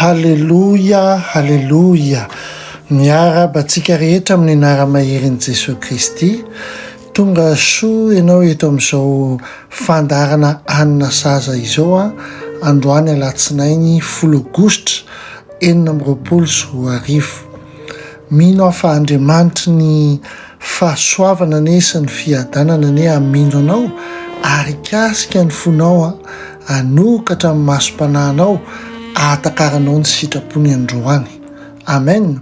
Halleloia, halleloia. Miaraba antsika rehetra amin'ny anara-maherin' Jesosy Kristy. Tonga soa ianao eto amin'izao fandarana anina saza izao androany alatsinainy 10 Aogositra 2020. Mino aho fa Andriamanitra ny fahasoavana ne sy ny fiadanana ne amino anao ary kasika ny fonao anokatra amin'ny masom-panahinao ahatakaranao ny sitrapony androany. Amen.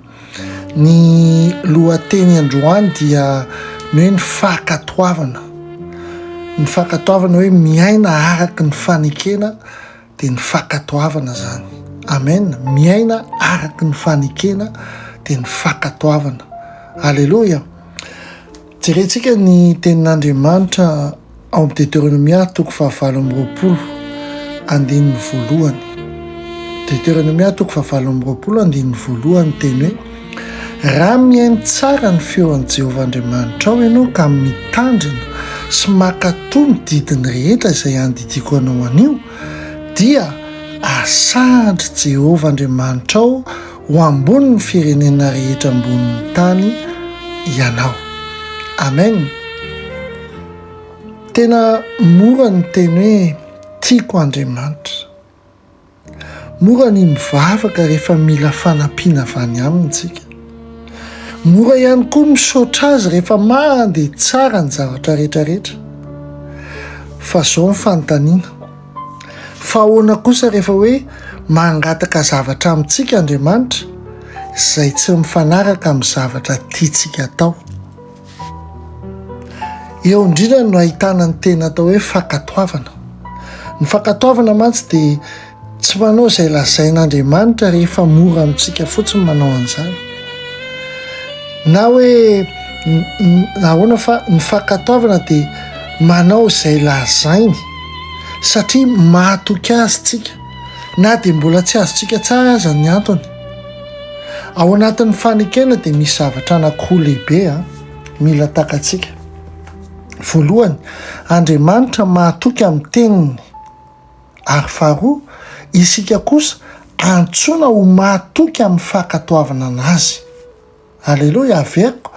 Ny lohateny androany dia ny hoe ny fankatoavana. Ny fankatoavana hoe miaina araka ny fanekena dia ny fankatoavana zany. Amen. Miaina araka ny fanekena dia ny fankatoavana. Alleluia. Jerentsika ny tenin'Andriamanitra ao amin'ny Deutéronomia 4:20 andininy voalohany. Deutéronomia 4:20 teny hoe: raha mihaino tsara ny feon'i Jehovah Andriamanitra ao ianao ka mitandrina sy makatoa ny didiny rehetra izay andidiko anao anio, dia asahatra Jehovah Andriamanitra ao ho ambony ny firenena rehetra ambonin'ny tany ianao. Amen. Tena mora ny teny hoe tiako Andriamanitra. Mora ny mivavaka rehefa mila fanampiana avy any aminy tsika. Mora ihany koa misaotra azy rehefa mandeha tsara ny zavatra rehetrarehetra. Fa zao ny fanontaniana. Fa ahoana kosa rehefa hoe mangataka zavatra amintsika Andriamanitra izay tsy mifanaraka amin'ny zavatra tiantsika atao. Eo indrindra no ahitana ny tena atao hoe fankatoavana. Ny fankatoavana mantsy dia tsy manao izay lazain'Andriamanitra rehefa mora amintsika fotsiny manao an'izany. Na hoe ahoana fa ny fankatoavana dia manao izay lazainy satria mahatoky azy tsika, na dia mbola tsy azontsika tsara aza ny antony. Ao anatin'ny fanekena dia misy zavatra anankiroa lehibe mila takatsika. Voalohany, Andriamanitra mahatoky amin'ny teniny, ary faharoa, isika kosa antsoina ho mahatoky amin'ny fankatoavana anazy. Alleluia. Averiko,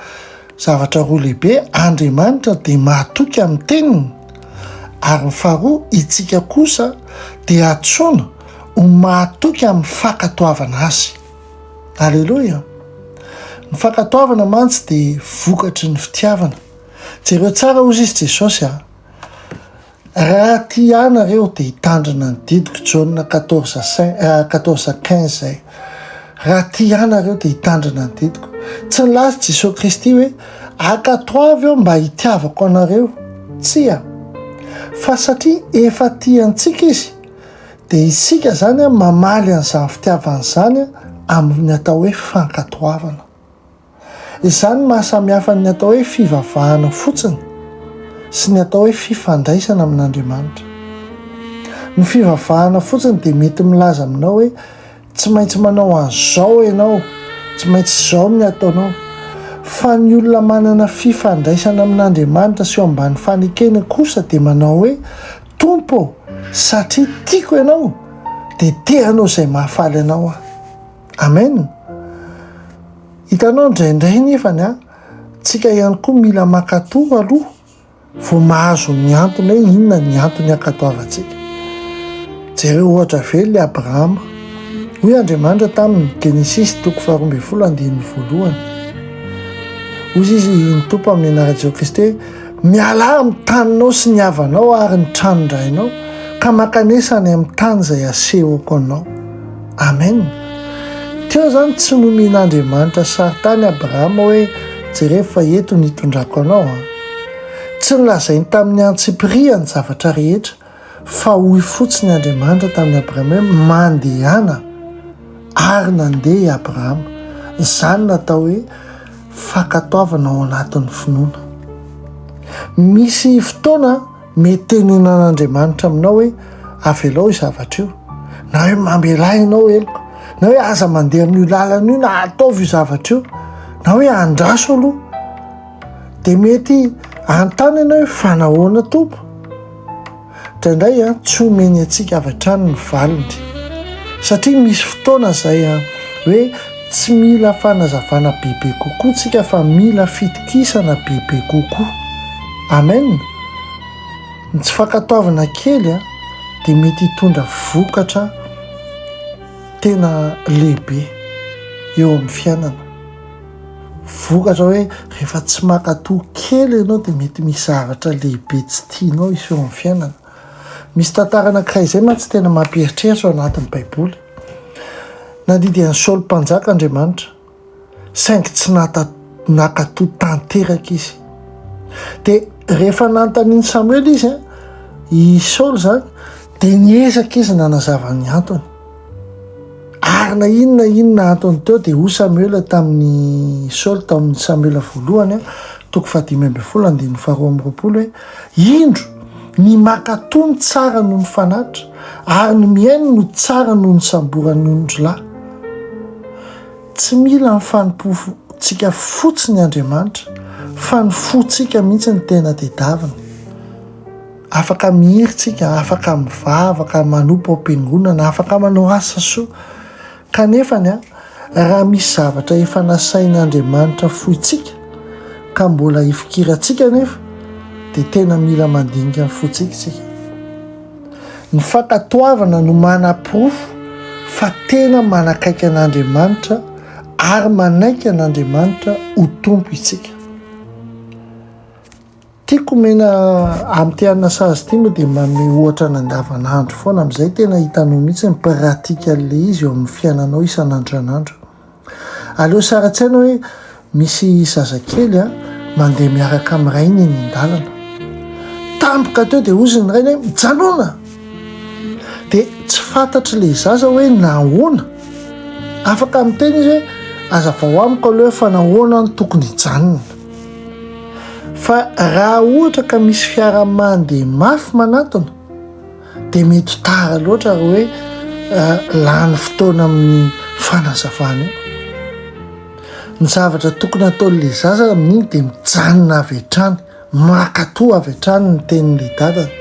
zavatra roa lehibe, Andriamanitra dia mahatoky amin'ny teniny, ary ny faharoa, isika kosa dia antsoina ho mahatoky amin'ny fankatoavana azy. Alleluia. Ny fankatoavana mantsy dia vokatry ny fitiavana. Jereo tsara hozy izy Jesosy raha tia anareo dia hitandrina ny didiko. Jaona 14:15 zay. Raha tia anareo dia hitandrina ny didiko. Tsy nilaza Jesosy Kristy hoe ankatoavy aho mba hitiavako anareo. Tsia. Fa satria efa tiantsika izy dia isika zany mamaly an'izany fitiavana izany amin'ny atao hoe fankatoavana. Izany mahasamihafa ny atao hoe fivavahana fotsiny sy ny atao hoe fifandraisana amin'Andriamanitra. Ny fivavahana fotsiny dia mety milaza aminao hoe tsy maintsy manao an'izao ianao, tsy maintsy izao ny ataonao. Fa ny olona manana fifandraisana amin'Andriamanitra sy eo ambany fanekena kosa dia manao hoe Tompo, satria tiako ianao dia teanao izay mahafaly anao. Amen. Hitanao indraindray nefany tsika ihany koa mila mankatoa aloha vao mahazo ny antony hoe inona ny antony ankatoavantsika. Jereo ohatra ve ilay Abrahama, hoy Andriamanitra tamin'ny Genesis 12:1. Hoy izy ny Tompo amin'ny anaran'i Jesosy Kristy hoe miala amin'ny taninao sy ny havanao ary ny tranondrainao ka mankanesa any amin'ny tany izay asehoko anao. Amen. Teo zany tsy nomen'Andriamanitra saritany Abrahama hoe jereo fa eto ny hitondrako anao. Tsy nilazainy tamin'ny Antsipria ny zavatra rehetra, fa hoy fotsiny Andriamanitra tamin'ny Abrahama hoe mandehana ary nandeha i Abrahama. Izany natao hoe fankatoavana ao anatin'ny finoana. Misy fotoana mety tenenan'Andriamanitra aminao hoe avelao io zavatra io, na hoe mambela ianao eloko, na hoe aza mandeha amin'io lalana io na ataovy io zavatra io, na hoe andraso aloha. Dia mety antany ianao hoe fanahoana Tompo. Indraindray tsy omeny antsika avy hatrany ny valiny. satria misy fotoana zay hoe tsy mila fanazavana bebe kokoa tsika fa mila fitokisana bebe kokoa. Amen. Ny tsy fankatoavana kely dia mety hitondra vokatra tena lehibe eo amin'ny fiainana. Vokatra hoe rehefa tsy mankatoa kely ianao dia mety misy zavatra lehibe tsy tianao izy eo amin'ny fiainana. Misy tantara anankiray izay mantsy tena mampieritreritra ao anatin'ny Baiboly. Nandidy Saoly mpanjaka Andriamanitra, saingy tsy nankatoa tanteraka izy. Dia rehefa nanontaniany Samuely izy i Saoly zany dia niezaka izy nanazava ny antony. Ary na inona antony teo dia hoy Samuel tamin'ny Saoly tamin'ny Samuel voalohany 5:12 hoe indro ny mankatoa ny tsara noho ny fanatitra ary ny miaino no tsara noho ny samborany ondrolahy. Tsy mila mifanipofontsika fotsiny Andriamanitra fa ny fontsika mihitsy ny tena tediavina. Afaka mihiritsika, afaka mivava, afaka manompo am-piangonana, afaka manao asa soa. Kanefa raha misy zavatra efa nasain'Andriamanitra foitsika ka mbola hifikirantsika nefa dia tena mila mandinika ny fontsika isika. Ny fankatoavana no manam-porofo fa tena manakaiky an'Andriamanitra ary manaiky an'Andriamanitra ho tompo isika. Tiako mena amin'ny te sazy ty moa dia manome ohatra ny andavanandro foana amin'izay tena hitanao mihitsy ny pratika an'ilay izy eo amin'ny fiainanao isan'andranandro. Aleo saratsaina hoe misy zazakely mandeha miaraka amin'ny rainy eny an-dalana. Tampoka teo dia ozy ny rainy hoe mijanona. Dia tsy fantatra ilay zaza hoe nahoana. Afaka miteny izy hoe azavao amiko aloha fa nahoana no tokony hijanona. Fa raha ohatra ka misy fiara mandeha mafy manatona dia mety tara loatra hoe lany fotoana amin'ny fanazavana io. Ny zavatra tokony ataon'ilay zaza amin'iny dia mijanona avy hatrany, mankatoa avy hatrany ny tenin'ilay dadany.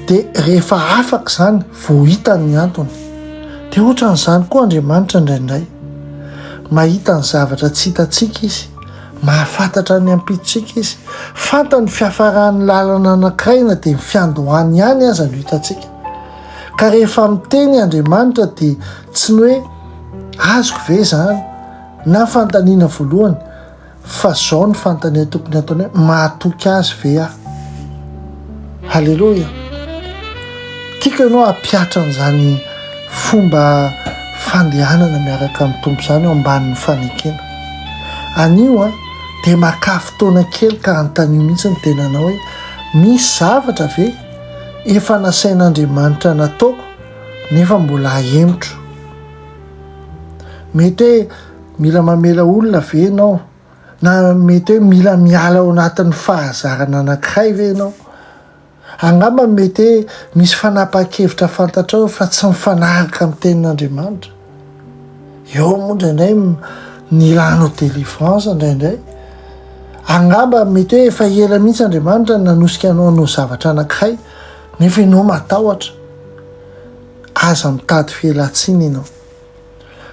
Dia rehefa afaka izany vao hitany ny antony. Dia ohatran'izany koa Andriamanitra indraindray mahita ny zavatra tsy hitantsika izy, mahafantatra ny ampitsika izy, fantany fiafarany lalana anankiray na dia ny fiandohany ihany aza no hitantsika. Ka rehefa miteny Andriamanitra dia tsy ny hoe azoko ve zany na fantaniana voalohany fa zao ny fantaniana tokony ataony hoe mahatoky azy ve aho. Halleloja. Tiako ianao hampiatra an'izany fomba fandehanana miaraka amin'ny tompo izany eo ambanin'ny fanekena. Anio dia maka fotoana kely ka antanio mihitsy ny tenanao hoe misy zavatra ve efa nasain'Andriamanitra nataoko nefa mbola ahemotro. Mety hoe mila mamela olona ve ianao, na mety hoe mila miala ao anatin'ny fahazarana anankiray ve ianao. Angamba mety hoe misy fanapa-kevitra fantatrao fa tsy mifanaraka amin'ny tenin'Andriamanitra. Eo moa indraindray ny ilanao délivrance indraindray. Angamba mety hoe efa ela mihitsy Andriamanitra nanosika anao hanao zavatra anankiray nefa ianao matahotra. Aza mitady fialan-tsiny ianao.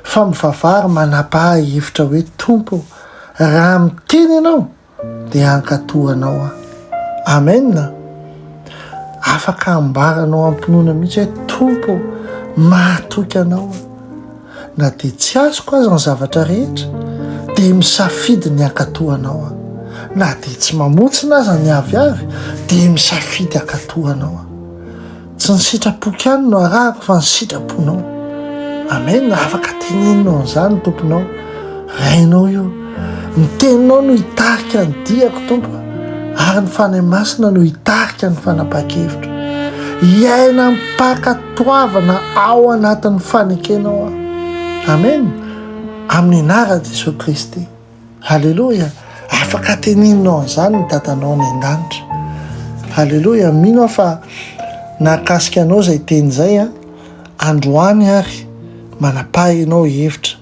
Fa mivavahary manapa-hevitra hoe tompo raha miteny ianao dia hankatoanao aho. Amen. Afaka ambaranao ampinoana mihitsy hoe tompo mahatoky anao. Na dia tsy azoko aza ny zavatra rehetra dia misafidy ny hankatoanao. Na dia tsy mamotsina aza ny aviavy dia misafidy hankatoanao. Tsy ny sitrapoky ihany no arahako fa ny sitraponao. Amen. Afaka teneninao an'izany tomponao. Rainao io. Ny teninao no hitarika ny diako tompo ary ny fanahy masina no hitarika ny fanapa-kevitra. Iaina mpakatoavana ao anatin'ny fanekenao. Amen. Amin'ny anarana Jesosy Kristy. Halleloja. Afaka teneninao an'izany ny dadanao any an-danitra. Halleloja. Mino aho fa nakasika anao izay teny izay androany ary manapaha ianao hevitra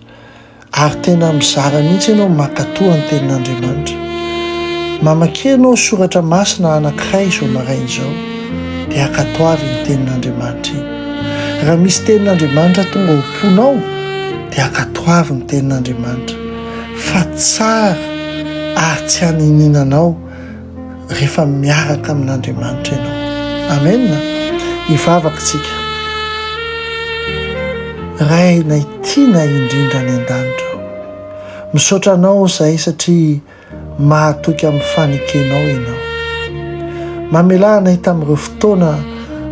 ary tena mizara mihitsy ianao mankatoa ny tenin'Andriamanitra. Mamaky ianao soratra masina anankiray izao maraina izao dia hankatoavy ny tenin'Andriamanitra iny. raha misy tenin'Andriamanitra tonga homponao dia akatoavy ny tenin'Andriamanitra fa tsara ary tsy hanininanao rehefa miaraka amin'Andriamanitra ianao. Amena. Hivavaka tsika. Ray nay tiana indrindra ny an-danitra. Misaotra anao zahay satria mahatoky amin'ny fanekenao ianao. Mamelanay tamin'ireo fotoana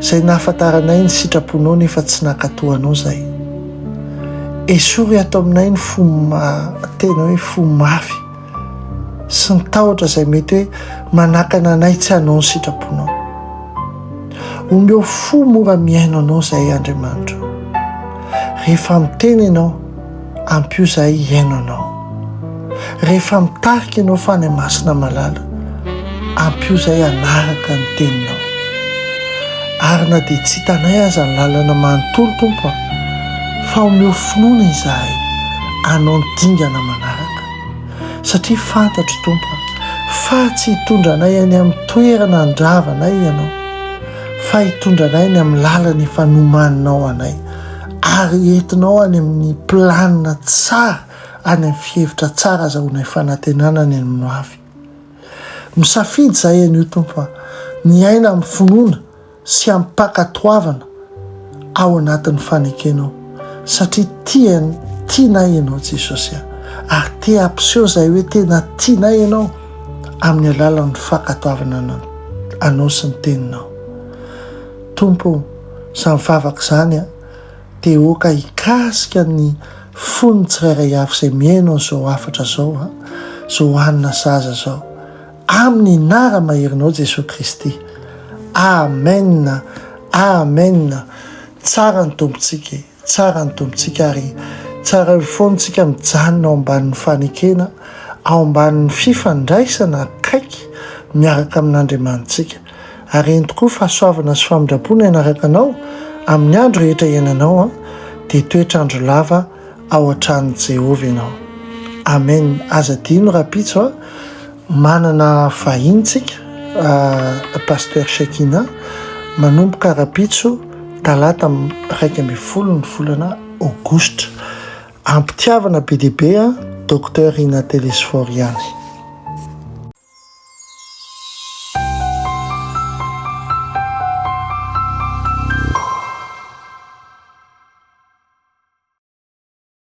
izay nahafantaranay ny sitraponao nefa tsy nankatoanao zahay. Esory ato aminay ny tena hoe fo mafy sy ny tahotra izay mety hoe manakana anay tsy hanao ny sitraponao. Omeo fo mora miaino anao zahay Andriamanitra. Rehefa miteny ianao ampio zahay hiaino anao. Rehefa mitarika ianao fany masina malala ampio zahay hanaraka ny teninao. Ary na dia tsy hitanay aza ny lalana manontolo Tompo fa omeo finoana izahay hanao ny dingana manaraka satria fantatro Tompo fa tsy hitondra anay any amin'ny toerana andravanay ianao fa hitondra anay any amin'ny lalana efa nomaninao anay ary entinao any amin'ny planina tsara any amin'ny fihevitra tsara azahoanay fanantenana any amin'ny avy. Misafidy zahay an'io Tompo ny aina amin'ny finoana sy amin'ny mpakatoavana ao anatin'ny fanekenao satria tianay ianao Jesosy ary te ampiseho zahay hoe tena tianay ianao amin'ny alalan'ny fakatoavana anao sy ny teninao. Tompo, izany vavaka izany dia oka hikasika ny fony tsirairay avy izay miaino an'izao afatra zao zao hanina zaza zao amin'ny nara maherinao Jesosy Kristy. Amen. Amen. Tsara ny tompontsika, tsara ny tompontsika ary tsara foantsika mijanona ao ambanin'ny fanekena, ao ambanin'ny fifandraisana akaiky miaraka amin'Andriamanitsika. Ary eny tokoa fahasoavana sy famindrapona ianaraka anao amin'ny andro rehetra iainanao dia toetrandro lava ao an-tranon'i Jehovah ianao. Amen. Aza dino rapitso manana vahintsika Pasteur Shekina manomboka rapitso talata 1 ny volana Aogositra. Ampitiavana be dia be Docteur Ina Telesforiany.